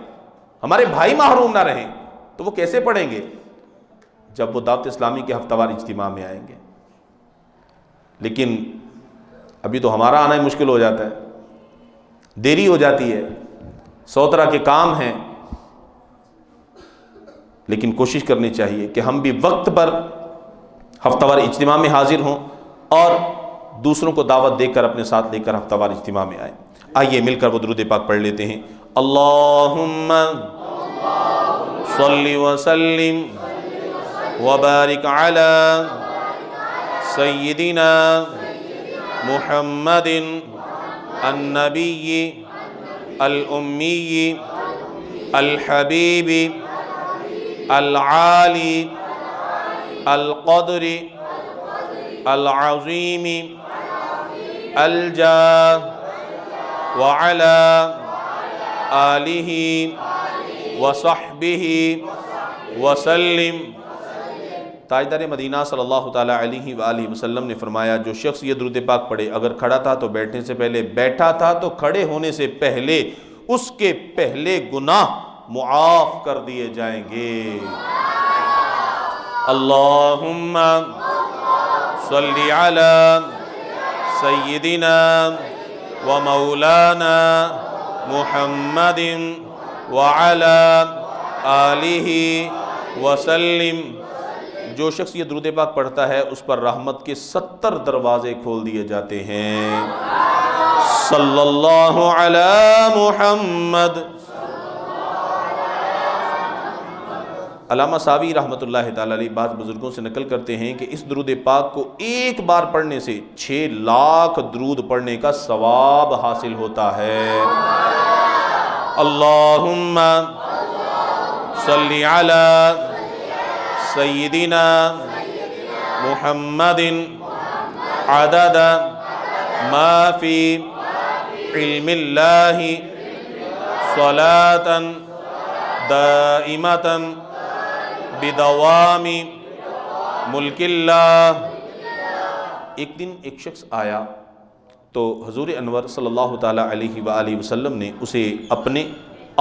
ہمارے بھائی محروم نہ رہیں. تو وہ کیسے پڑھیں گے؟ جب وہ دعوت اسلامی کے ہفتہ وار اجتماع میں آئیں گے. لیکن ابھی تو ہمارا آنا ہی مشکل ہو جاتا ہے, دیری ہو جاتی ہے, 100 طرح کے کام ہیں. لیکن کوشش کرنی چاہیے کہ ہم بھی وقت پر ہفتہ وار اجتماع میں حاضر ہوں اور دوسروں کو دعوت دے کر اپنے ساتھ لے کر ہفتہ وار اجتماع میں آئیں. آئیے مل کر وہ درود پاک پڑھ لیتے ہیں. اللہم صلی وسلم وبارک علی سیدنا محمد النبی الامی الحبیب العالی القدر العظیم الجاہ وعلی آلہ وصحبہ وسلم. تاجدار مدینہ صلی اللہ تعالیٰ علیہ وآلہ وسلم نے فرمایا, جو شخص یہ درود پاک پڑھے, اگر کھڑا تھا تو بیٹھنے سے پہلے, بیٹھا تھا تو کھڑے ہونے سے پہلے, اس کے پہلے گناہ معاف کر دیے جائیں گے. اللہم صلی علی سیدنا و مولانا محمد وعلی آلہ وسلم. جو شخص یہ درود پاک پڑھتا ہے اس پر رحمت کے 70 دروازے کھول دیے جاتے ہیں. صلی اللہ علی محمد. علامہ ساوی رحمۃ اللہ تعالی علیہ بعض بزرگوں سے نقل کرتے ہیں کہ اس درود پاک کو ایک بار پڑھنے سے 6 لاکھ درود پڑھنے کا ثواب حاصل ہوتا ہے. اللہم صلی علی سیدنا محمد عدد ما فی علم اللہ صلاۃ دائمۃ بدوام ملک اللہ. ایک دن ایک شخص آیا تو حضور انور صلی اللہ تعالیٰ علیہ وآلہ وسلم نے اسے اپنے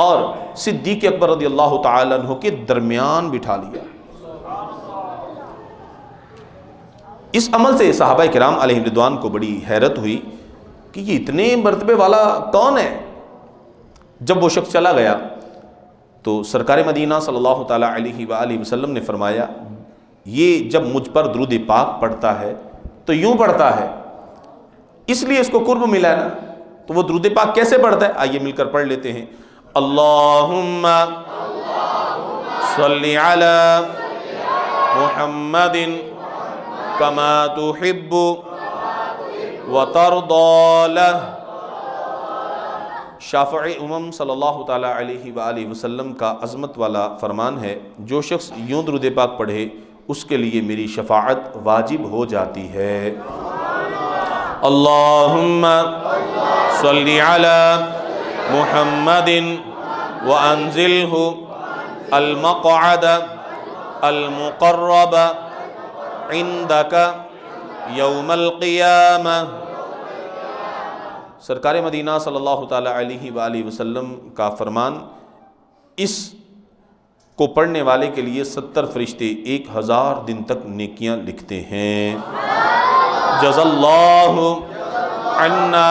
اور صدیق اکبر رضی اللہ تعالیٰ عنہ کے درمیان بٹھا لیا. اس عمل سے صحابہ کرام علیہ رضوان کو بڑی حیرت ہوئی کہ یہ اتنے مرتبے والا کون ہے. جب وہ شخص چلا گیا تو سرکار مدینہ صلی اللہ تعالیٰ علیہ وآلہ وسلم نے فرمایا, یہ جب مجھ پر درود پاک پڑھتا ہے تو یوں پڑھتا ہے, اس لیے اس کو قرب ملا ہے نا. تو وہ درود پاک کیسے پڑھتا ہے؟ آئیے مل کر پڑھ لیتے ہیں. اللہم صلی علی محمد کما تحب وترضی لہ. شافع امم صلی اللہ تعالیٰ علیہ وآلہ وسلم کا عظمت والا فرمان ہے, جو شخص یوں درود پاک پڑھے اس کے لیے میری شفاعت واجب ہو جاتی ہے. اللہم صلی علی محمد وانزلہ المقعد المقرب عندک یوم القیامہ. سرکار مدینہ صلی اللہ تعالیٰ علیہ وآلہ وسلم کا فرمان, اس کو پڑھنے والے کے لیے 70 فرشتے 1000 دن تک نیکیاں لکھتے ہیں. جزا اللہ عنا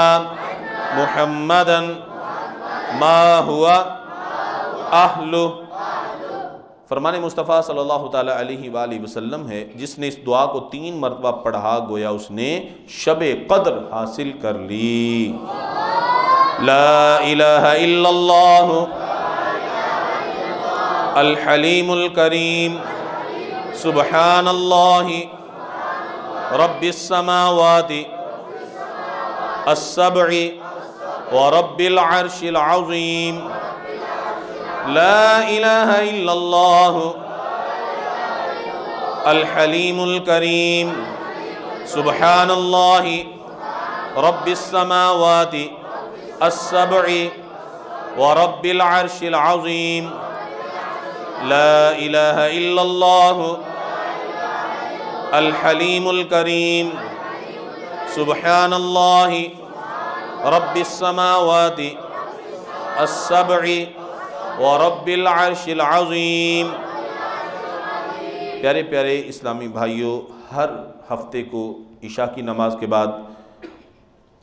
محمدا ما ہوا اہلہ فرمان مصطفیٰ صلی اللہ تعالیٰ علیہ وآلہ وسلم ہے جس نے اس دعا کو 3 مرتبہ پڑھا گویا اس نے شب قدر حاصل کر لی۔ لا الہ الا اللہ الحلیم الکریم سبحان اللہ رب السماوات السبع ورب العرش العظیم۔ لا الہ الا اللہ الحلیم الکریم سبحان اللہ رب السماوات السبع ورب العرش العظیم۔ لا الہ الا اللہ الحلیم الکریم سبحان اللہ رب السماوات السبع ورب العرش العظیم۔ پیارے پیارے اسلامی بھائیوں، ہر ہفتے کو عشاء کی نماز کے بعد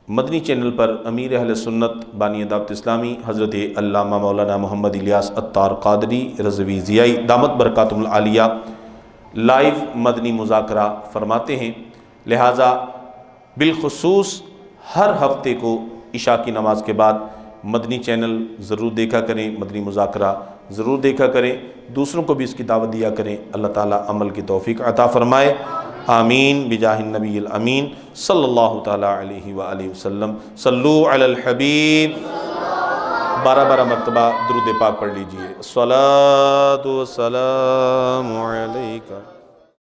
مدنی چینل پر امیر اہل سنت بانی دعوت اسلامی حضرت علامہ مولانا محمد الیاس عطار قادری رضوی ضیائی دامت برکاتہم العالیہ لائیو مدنی مذاکرہ فرماتے ہیں، لہٰذا بالخصوص ہر ہفتے کو عشاء کی نماز کے بعد مدنی چینل ضرور دیکھا کریں، مدنی مذاکرہ ضرور دیکھا کریں، دوسروں کو بھی اس کی دعوت دیا کریں۔ اللہ تعالیٰ عمل کی توفیق عطا فرمائے، آمین بجاہ النبی الامین صلی اللہ تعالیٰ علیہ وآلہ وسلم۔ صلو علی الحبیب، 12 مرتبہ درود پاک پڑھ لیجئے۔ الصلاۃ والسلام علیکہ۔